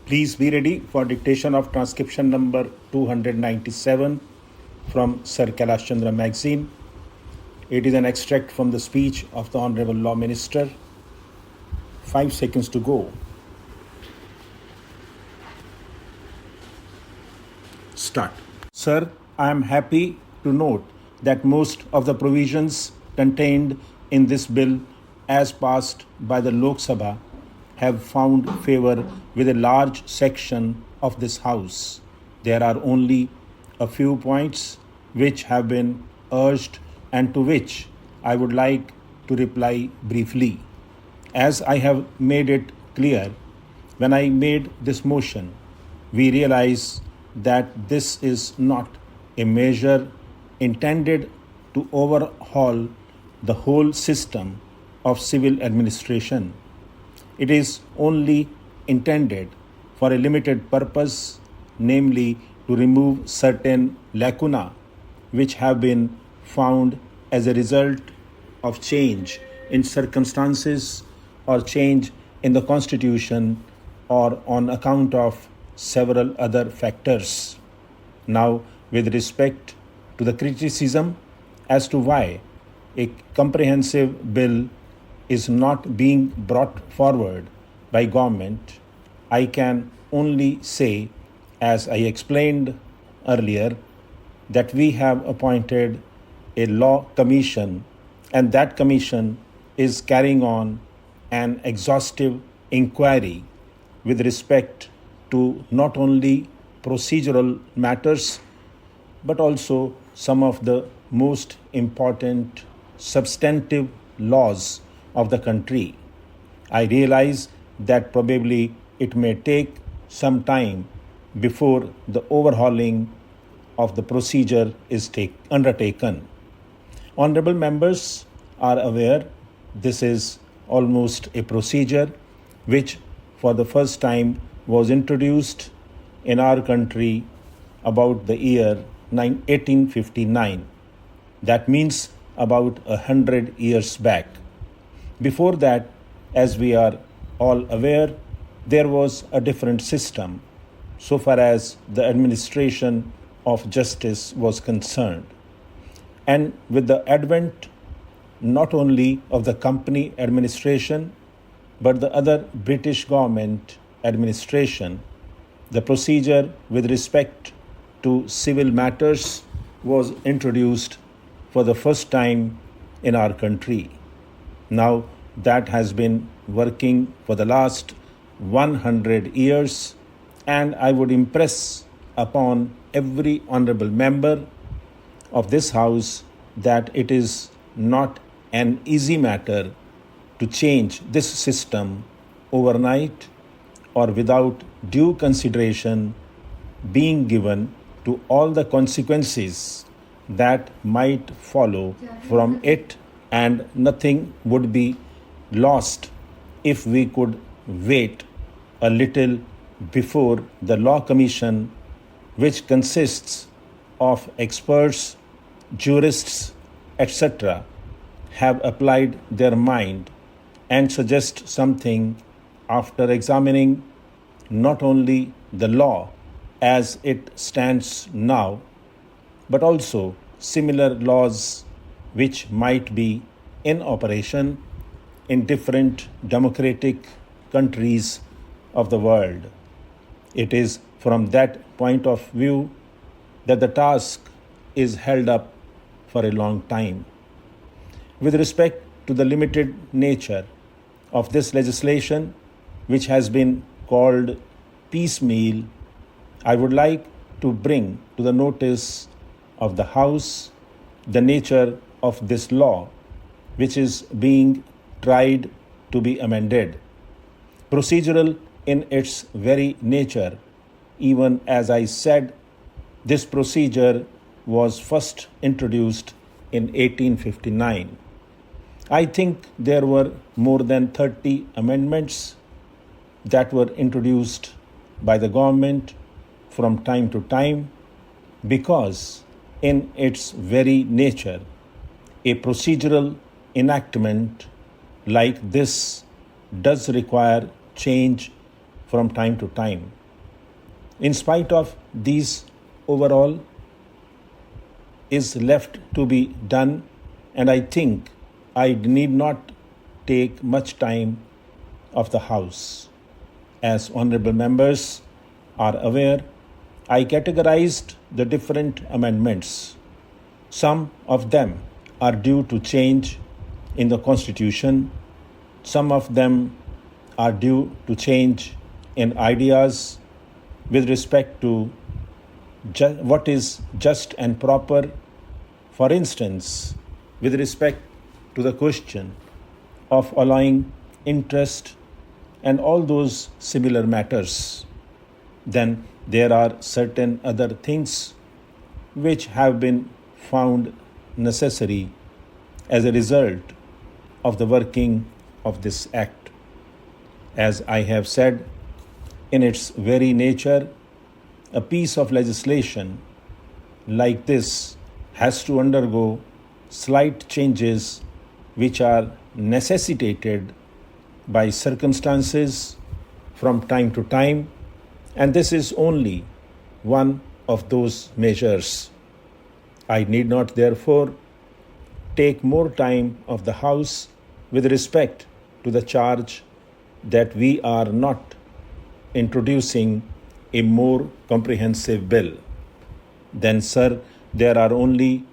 Please be ready for dictation of transcription number 297 from Sir Kailash Chandra magazine. It is an extract from the speech of the Honorable Law Minister. 5 seconds to go. Start. Sir, I am happy to note that most of the provisions contained in this bill as passed by the Lok Sabha have found favor with a large section of this House. There are only a few points which have been urged and to which I would like to reply briefly. As I have made it clear, when I made this motion, we realize that this is not a measure intended to overhaul the whole system of civil administration. It is only intended for a limited purpose, namely to remove certain lacuna which have been found as a result of change in circumstances or change in the Constitution or on account of several other factors. Now, with respect to the criticism as to why a comprehensive bill is not being brought forward by government, I can only say, as I explained earlier, that we have appointed a law commission, and that commission is carrying on an exhaustive inquiry with respect to not only procedural matters but also some of the most important substantive laws of the country. I realize that probably it may take some time before the overhauling of the procedure is undertaken. Honorable members are aware this is almost a procedure which for the first time was introduced in our country about the year 1859. That means about 100 years back. Before that, as we are all aware, there was a different system so far as the administration of justice was concerned. And with the advent not only of the company administration but the other British government administration, the procedure with respect to civil matters was introduced for the first time in our country. Now that has been working for the last 100 years, and I would impress upon every honorable member of this House that it is not an easy matter to change this system overnight or without due consideration being given to all the consequences that might follow from it, and nothing would be lost if we could wait a little before the Law Commission, which consists of experts, jurists, etc., have applied their mind and suggest something after examining not only the law as it stands now, but also similar laws which might be in operation in different democratic countries of the world. It is from that point of view that the task is held up for a long time. With respect to the limited nature of this legislation, which has been called piecemeal, I would like to bring to the notice of the House the nature of this law, which is being tried to be amended. Procedural in its very nature, even as I said, this procedure was first introduced in 1859. I think there were more than 30 amendments that were introduced by the government from time to time because in its very nature, a procedural enactment like this does require change from time to time. In spite of these, overall is left to be done, and I think I need not take much time of the House. As honorable members are aware, I categorized the different amendments. Some of them are due to change in the Constitution. Some of them are due to change in ideas with respect to what is just and proper. For instance, with respect to the question of allowing interest and all those similar matters. Then there are certain other things which have been found necessary as a result of the working of this act. As I have said, in its very nature, a piece of legislation like this has to undergo slight changes which are necessitated by circumstances from time to time, and this is only one of those measures. I need not therefore take more time of the House with respect to the charge that we are not introducing a more comprehensive bill. Then, sir, there are only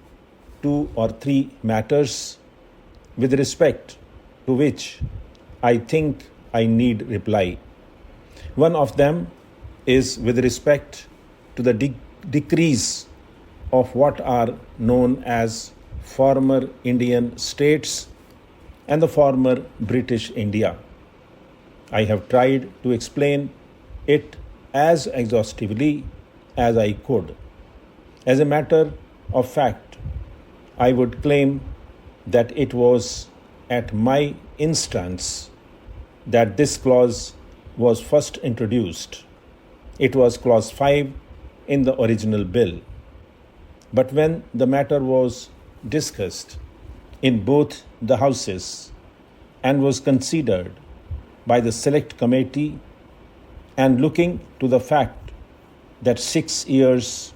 2 or 3 matters with respect to which I think I need reply. One of them is with respect to the decrease of what are known as former Indian states and the former British India. I have tried to explain it as exhaustively as I could. As a matter of fact, I would claim that it was at my instance that this clause was first introduced. It was clause 5 in the original bill. But when the matter was discussed in both the houses and was considered by the select committee, and looking to the fact that 6 years,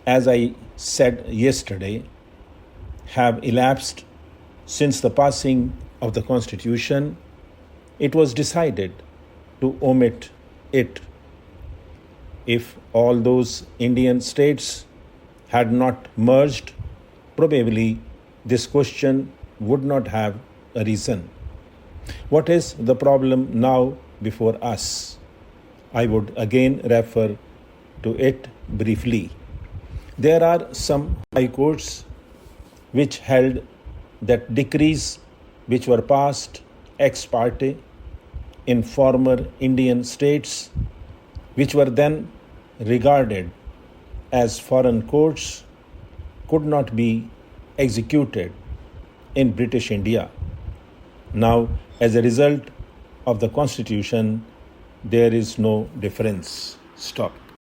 as I said yesterday, have elapsed since the passing of the Constitution, it was decided to omit it. If all those Indian states had not merged, probably this question would not have arisen. What is the problem now before us? I would again refer to it briefly. There are some high courts which held that decrees which were passed ex parte in former Indian states, which were then regarded as foreign courts, could not be executed in British India. Now, as a result of the Constitution, there is no difference. Stop.